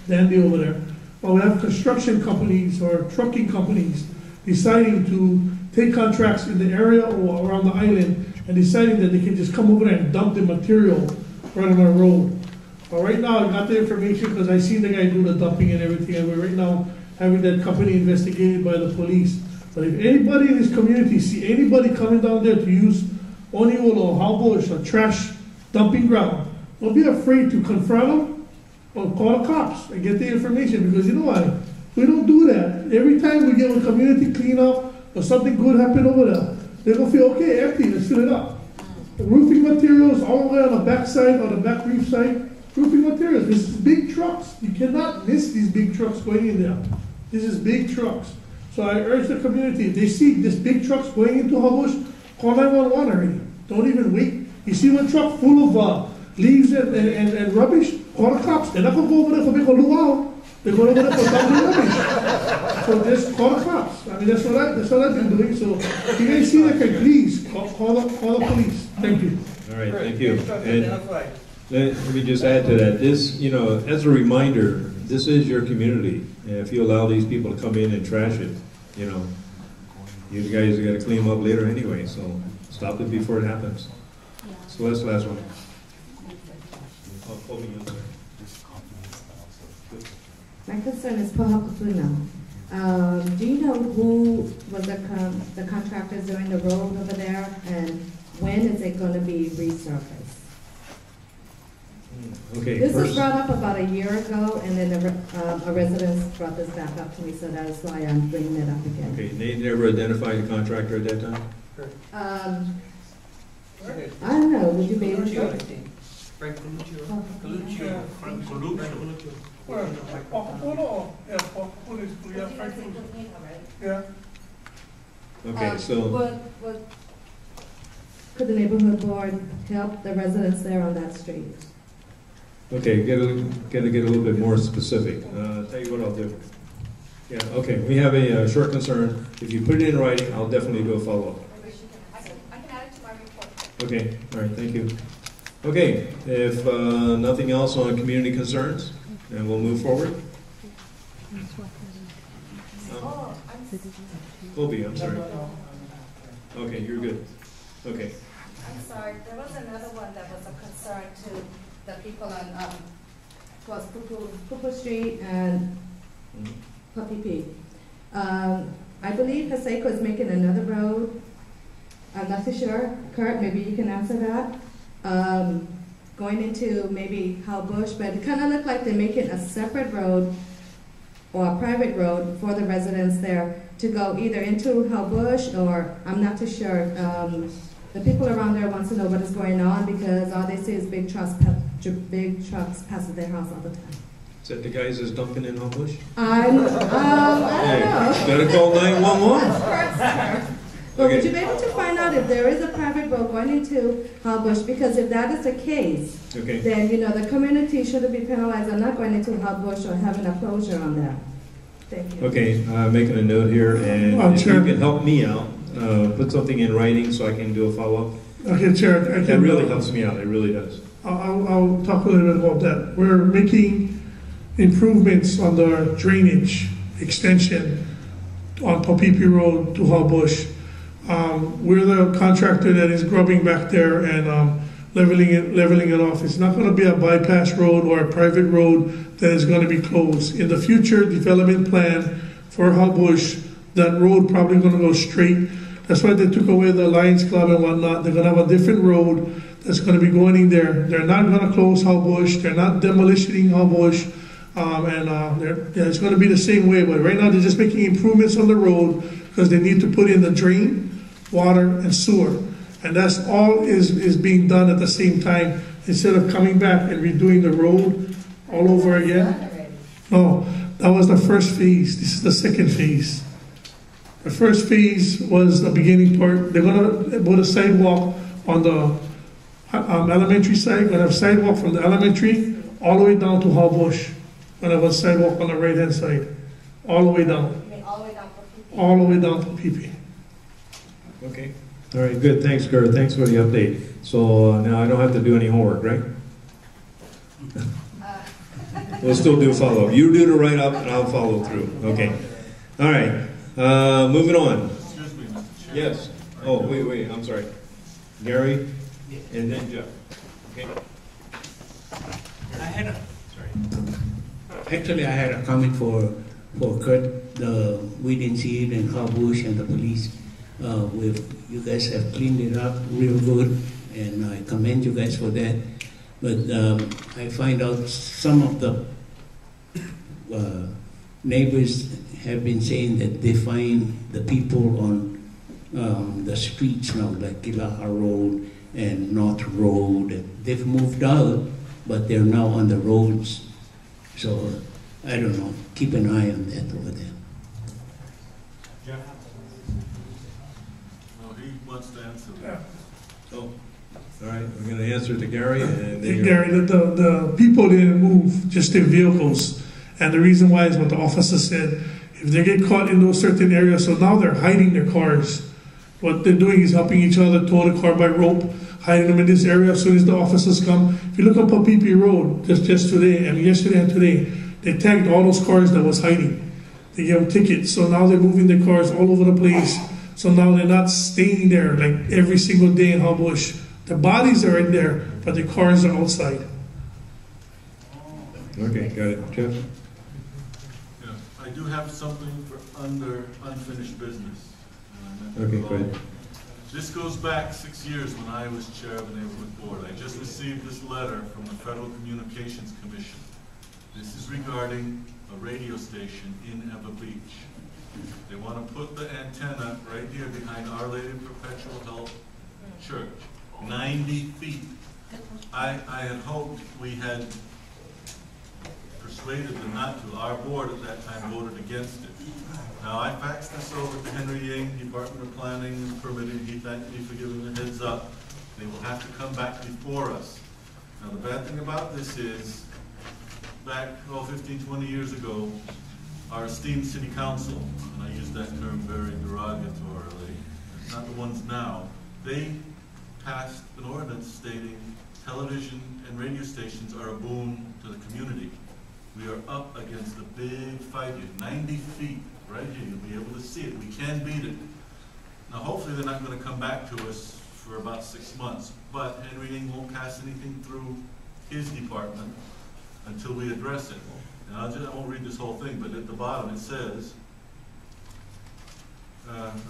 dandy over there. But we have construction companies or trucking companies deciding to take contracts in the area or around the island and deciding that they can just come over there and dump the material right on our road. But right now, I got the information because I seen the guy do the dumping and everything, and we're right now having that company investigated by the police. But if anybody in this community see anybody coming down there to use Oniwolo or Homebush or trash dumping ground, don't be afraid to confront them or call the cops and get the information, because you know why? We don't do that. Every time we get a community cleanup or something good happen over there, they're going to feel, okay, empty, let's fill it up. The roofing materials all the way on the back side or the back reef side, roofing materials. This is big trucks. You cannot miss these big trucks going in there. This is big trucks. So I urge the community, if they see this big trucks going into Homebush, call 911 already. Don't even wait. You see one truck full of leaves and rubbish, call the cops. They're not going to go over there for make a luau. They're going over there for dumping rubbish. So just call the cops. I mean, that's what I've been doing. So if you guys see that, please call the police. Thank you. All right, thank you. And let me just add to that. This, as a reminder, this is your community. And if you allow these people to come in and trash it, you guys are going to clean them up later anyway. So stop it before it happens. So that's the last one. My concern is Pohokapuna. Do you know who was the contractors doing the road over there, and when is it going to be resurfaced? Okay. This was brought up about a year ago, and then a resident brought this back up to me, so that's why I'm bringing it up again. Okay, they never identified the contractor at that time? I don't know. Would you be able to? Frank Coluccio. Frank Coluccio. Yeah. Okay, so. Could the neighborhood board help the residents there on that street? Okay, get a little bit more specific. Tell you what I'll do. Yeah, okay, we have a short concern. If you put it in writing, I'll definitely do a follow-up. I can add it to my report. Okay, all right, thank you. Okay, if nothing else on community concerns, then we'll move forward. Kobe, I'm sorry. Okay, you're good. Okay. I'm sorry, there was another one that was a concern to the people on, was Pupu Street and Puppy P. I believe Haseko is making another road. I'm not too sure. Kurt, maybe you can answer that. Going into maybe Howe Bush, but it kind of looked like they're making a separate road or a private road for the residents there to go either into Howe Bush or I'm not too sure. The people around there want to know what is going on because all they see is big trucks passing their house all the time. Is that the guys that's dumping in Howe Bush? I don't know. Better call 911. But Okay. would you be able to find out if there is a private road going into Howe Bush? Because if that is the case, Okay. then the community shouldn't be penalized on not going into Howe Bush or having a closure on that. Thank you. Okay, making a note here, and if you can help me out, put something in writing so I can do a follow-up. Okay, Chair. That really helps me out, it really does. I'll talk a little bit about that. We're making improvements on the drainage extension on Popipi Road to Howe Bush. We're the contractor that is grubbing back there and leveling it off. It's not going to be a bypass road or a private road that is going to be closed. In the future development plan for Howe Bush, that road probably going to go straight. That's why they took away the Lions Club and whatnot. They're going to have a different road that's going to be going in there. They're not going to close Howe Bush. They're not demolishing Howe Bush. It's going to be the same way. But right now they're just making improvements on the road because they need to put in the drain, water, and sewer. And that's all is being done at the same time instead of coming back and redoing the road all over again. No, that was the first phase. This is the second phase. The first phase was the beginning part. They're going to put a sidewalk on the elementary side. Going to have sidewalk from the elementary all the way down to Howe Bush. Going to have a sidewalk on the right-hand side. All the way down. All the way down for PP. All the way down to PP. Okay. All right, good. Thanks, Kurt. Thanks for the update. So now I don't have to do any homework, right? We'll still do follow-up. You do the write-up, and I'll follow through. Okay. All right. Moving on. Excuse me, Mr. Chair. Yes. Oh, wait. I'm sorry. Gary, and then Jeff. Okay. Actually, I had a comment for Kurt. We didn't see it in Howe Bush and the police. You guys have cleaned it up real good, and I commend you guys for that. But I find out some of the neighbors have been saying that they find the people on the streets now, like Kilaha Road and North Road. They've moved out, but they're now on the roads. So, I don't know, keep an eye on that over there. Jeff? No, he wants to answer that. Oh, all right. We're going to answer to Gary. And then Gary, the people didn't move, just their vehicles. And the reason why is what the officer said. If they get caught in those certain areas, so now they're hiding their cars. What they're doing is helping each other tow the car by rope, hiding them in this area as soon as the officers come. If you look on Popipi Road, just today, and yesterday and today, they tagged all those cars that was hiding. They gave them tickets, so now they're moving their cars all over the place. So now they're not staying there like every single day in Howe Bush. The bodies are in there, but the cars are outside. Okay, got it. Jeff? Yeah, I do have something for unfinished business. Okay, go ahead. This goes back 6 years when I was chair of the neighborhood board. I just received this letter from the Federal Communications Commission. This is regarding a radio station in Ewa Beach. They want to put the antenna right here behind Our Lady of Perpetual Help Church, 90 feet. I had hoped we had persuaded them not to. Our board at that time voted against it. Now, I faxed this over to Henry Yang, Department of Planning and Permitting. He thanked me for giving the heads up. They will have to come back before us. Now, the bad thing about this is, back 15, 20 years ago, our esteemed city council, and I use that term very derogatorily, not the ones now, they passed an ordinance stating television and radio stations are a boon to the community. We are up against a big fight here, 90 feet right here. You'll be able to see it. We can beat it. Now, hopefully they're not going to come back to us for about 6 months, but Henry Yang won't pass anything through his department until we address it. And I won't read this whole thing, but at the bottom it says,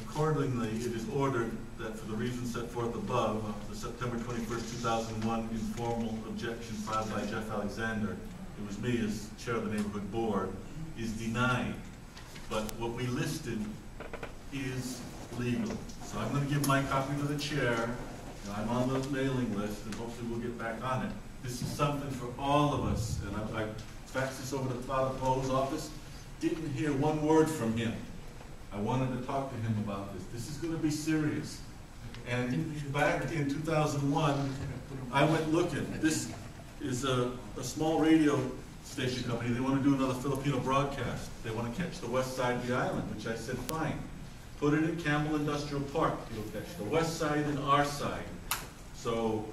Accordingly, it is ordered that for the reasons set forth above, the September 21st, 2001 informal objection filed by Jeff Alexander, it was me as chair of the neighborhood board, is denied. But what we listed is legal. So I'm going to give my copy to the chair. I'm on the mailing list, and hopefully we'll get back on it. This is something for all of us, and I faxed this over to Father Poe's office. Didn't hear one word from him. I wanted to talk to him about this. This is going to be serious. And back in 2001, I went looking. This is a small radio station company. They want to do another Filipino broadcast. They want to catch the west side of the island, which I said, fine. Put it at Campbell Industrial Park. It'll catch the west side and our side. So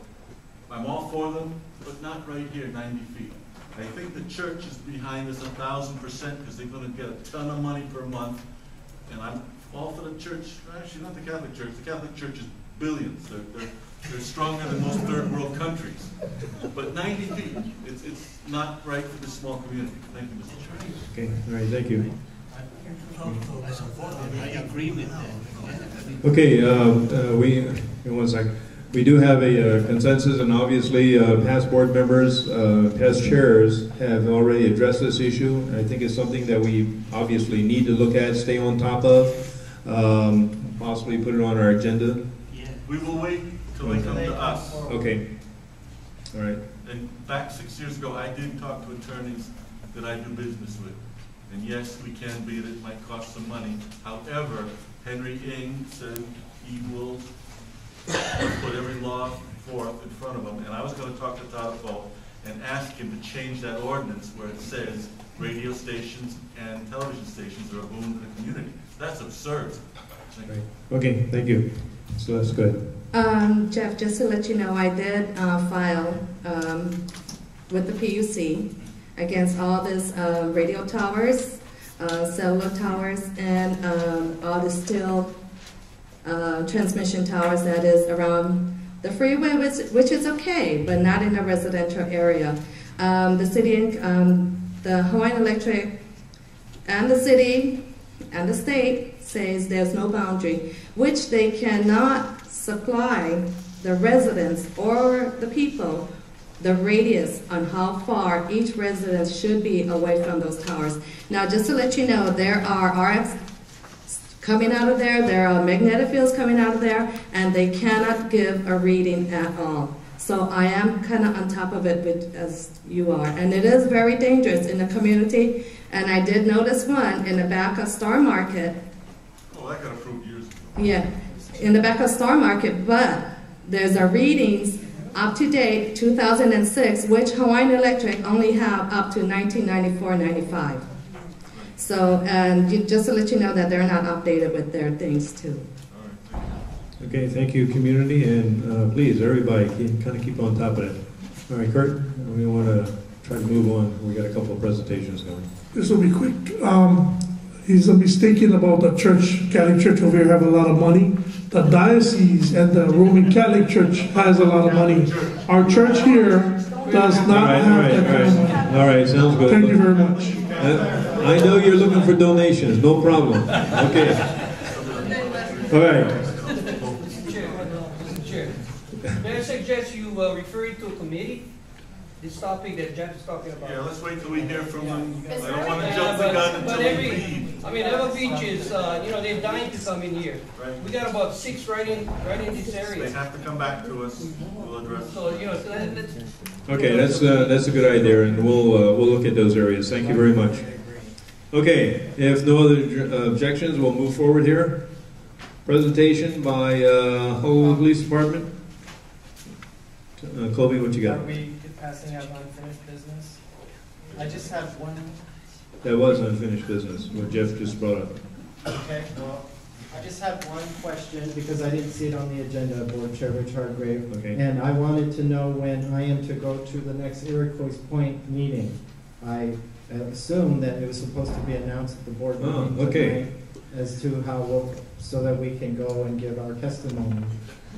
I'm all for them, but not right here, 90 feet. I think the church is behind us 1,000% because they're going to get a ton of money per month. And I'm all for the church. Actually, not the Catholic Church. The Catholic Church is billions. They're stronger than most third world countries. But 90 feet, it's not right for this small community. Thank you, Mr. Chairman. Okay, all right, thank you. I agree with that. Okay, one second. We do have a consensus, and obviously past board members, past chairs have already addressed this issue. I think it's something that we obviously need to look at, stay on top of, possibly put it on our agenda. Yeah. We will wait till they come to us. Okay. All right. And back 6 years ago, I did talk to attorneys that I do business with. And yes, we can beat it. It might cost some money. However, Henry Ng said he will put every law forth in front of him. And I was going to talk to Tadafo and ask him to change that ordinance where it says radio stations and television stations are a boon to the community. That's absurd. Right. Okay, thank you. So that's good. Jeff, just to let you know, I did file with the PUC against all these radio towers, cellular towers, and all the steel transmission towers that is around the freeway, which is okay, but not in a residential area. The city, the Hawaiian Electric, and the city, and the state says there's no boundary, which they cannot supply the residents or the people the radius on how far each residence should be away from those towers. Now, just to let you know, there are RFs coming out of there are magnetic fields coming out of there, and they cannot give a reading at all. So I am kind of on top of it as you are. And it is very dangerous in the community, and I did notice one in the back of Star Market. Oh, that got approved years ago. Yeah, in the back of Star Market, but there's a readings up to date 2006, which Hawaiian Electric only have up to 1994-95. So, and just to let you know that they're not updated with their things too. Okay, thank you, community, and please, everybody, kind of keep on top of it. All right, Kurt, we want to try to move on. We got a couple of presentations going. This will be quick. He's mistaken about the church, Catholic Church over here have a lot of money. The diocese and the Roman Catholic Church has a lot of money. Our church here does not have that kind of money. All right, sounds good. Thank you very much. I know you're looking for donations, no problem. Okay. All right. Mr. Chair, may I suggest you refer it to a committee? This topic that Jeff is talking about. Yeah, let's wait till we hear from them. I don't want to jump the gun until we leave. I mean, Ewa Beach is, they're dying to come in here. Right. We got about 6 right in this area. They have to come back to us. We'll address. So, so let's. Okay, that's a good idea, and we'll look at those areas. Thank you very much. Okay, if no other objections, we'll move forward here. Presentation by Honolulu Police Department. Kobe, what you got? Are we passing out unfinished business? I just have one. That was unfinished business, what Jeff just brought up. Okay, well, I just have one question because I didn't see it on the agenda, Board Chair Rich Hargrave. Okay. And I wanted to know when I am to go to the next Iroquois Point meeting. I assume that it was supposed to be announced at the board meeting tonight as to how so that we can go and give our testimony.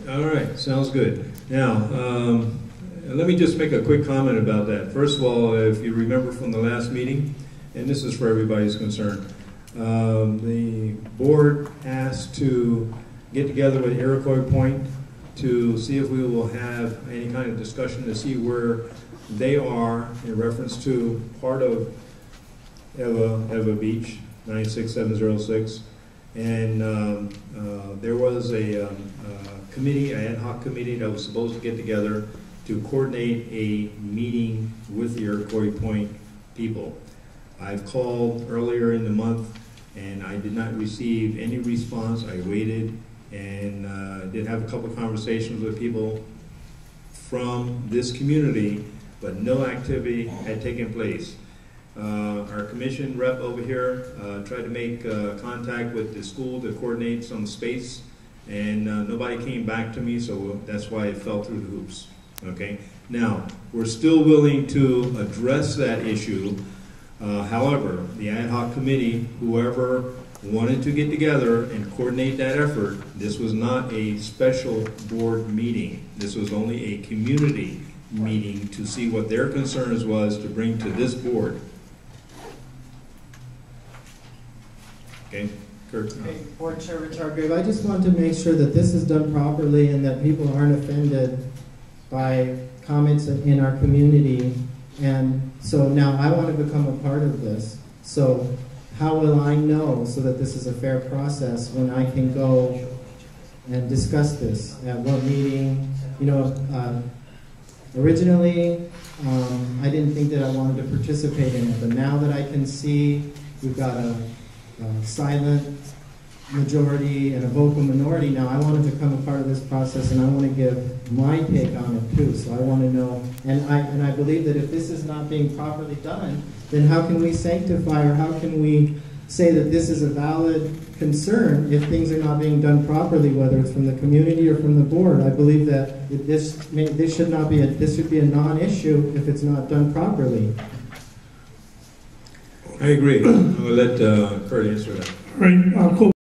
All right, sounds good. Now, let me just make a quick comment about that. First of all, if you remember from the last meeting, and this is for everybody's concern, The board asked to get together with Iroquois Point to see if we will have any kind of discussion to see where they are in reference to part of Ewa Beach, 96706. And there was a committee, an ad hoc committee that was supposed to get together to coordinate a meeting with the Iroquois Point people. I've called earlier in the month and I did not receive any response. I waited and did have a couple of conversations with people from this community, but no activity had taken place. Our commission rep over here tried to make contact with the school to coordinate some space, and nobody came back to me, so that's why it fell through the hoops. Okay. Now, we're still willing to address that issue. However, the ad hoc committee, whoever wanted to get together and coordinate that effort, this was not a special board meeting. This was only a community meeting to see what their concerns was to bring to this board. Okay, Kurt. Okay, Board Chair Rich Hargrave, I just want to make sure that this is done properly and that people aren't offended by comments in our community. And so now I want to become a part of this. So how will I know so that this is a fair process when I can go and discuss this? At what meeting? You know, originally I didn't think that I wanted to participate in it, but now that I can see we've got a silent majority and a vocal minority, now I want to become a part of this process and I want to give my take on it too. So I want to know, and I believe that if this is not being properly done, then how can we sanctify or how can we say that this is a valid concern if things are not being done properly, whether it's from the community or from the board? I believe that this should be a non-issue if it's not done properly. I agree. I'll let Kurt answer that. Right.